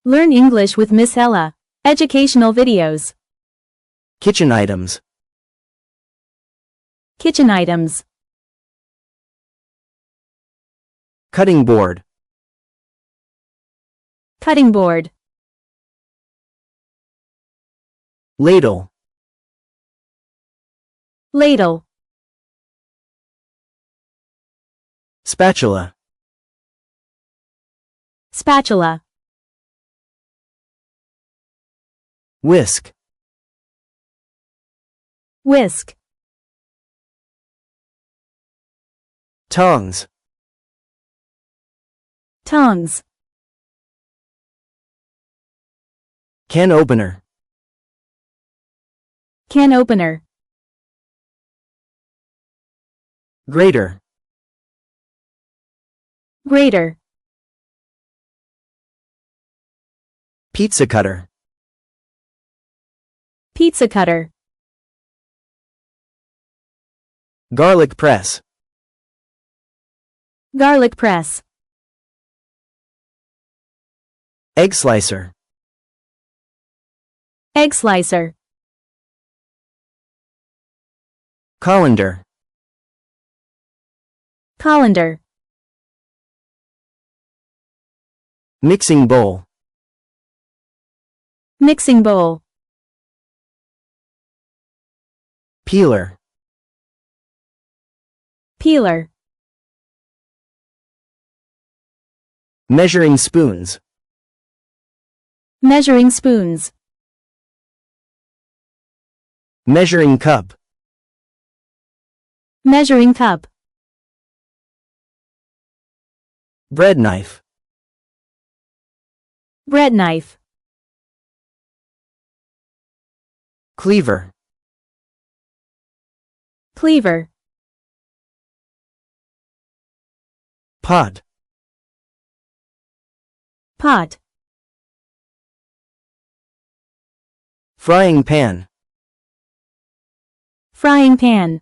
Learn English with Miss Ella. Educational videos. Kitchen items. Kitchen items. Cutting board. Cutting board. Ladle. Ladle. Spatula. Spatula. Whisk. Whisk. Tongs. Tongs. Can opener. Can opener. Grater. Grater. Pizza cutter. Pizza cutter. Garlic press. Garlic press. Egg slicer. Egg slicer. Colander. Colander. Mixing bowl. Mixing bowl. Peeler. Peeler. Measuring spoons. Measuring spoons. Measuring cup. Measuring cup. Bread knife. Bread knife. Cleaver. Cleaver. Pot. Pot. Frying pan. Frying pan.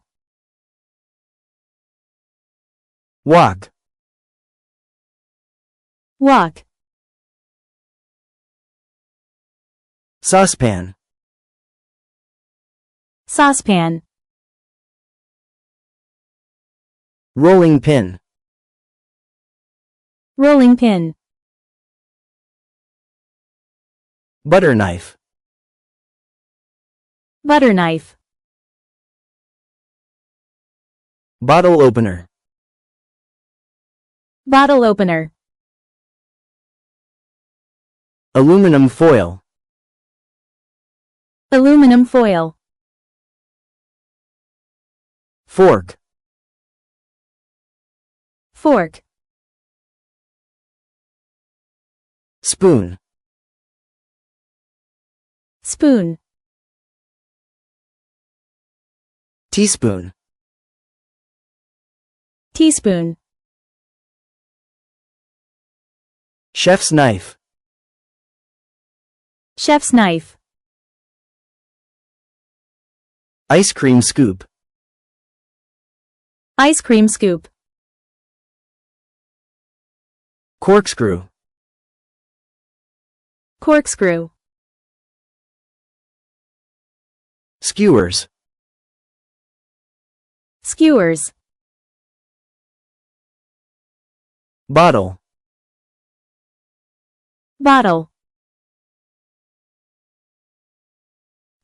Wok. Wok. Saucepan. Saucepan. Rolling pin. Rolling pin. Butter knife. Butter knife. Bottle opener. Bottle opener. Aluminum foil. Aluminum foil. Fork. Fork. Spoon. Spoon. Teaspoon. Teaspoon. Chef's knife. Chef's knife. Ice cream scoop. Ice cream scoop. Corkscrew. Corkscrew. Skewers. Skewers. Bottle. Bottle.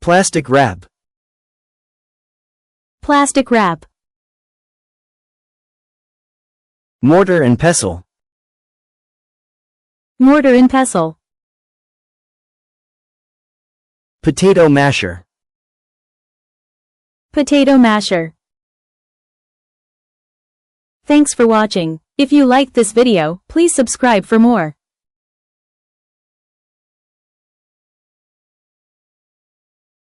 Plastic wrap. Plastic wrap. Mortar and pestle. Mortar and pestle. Potato masher. Potato masher. Thanks for watching. If you liked this video, please subscribe for more.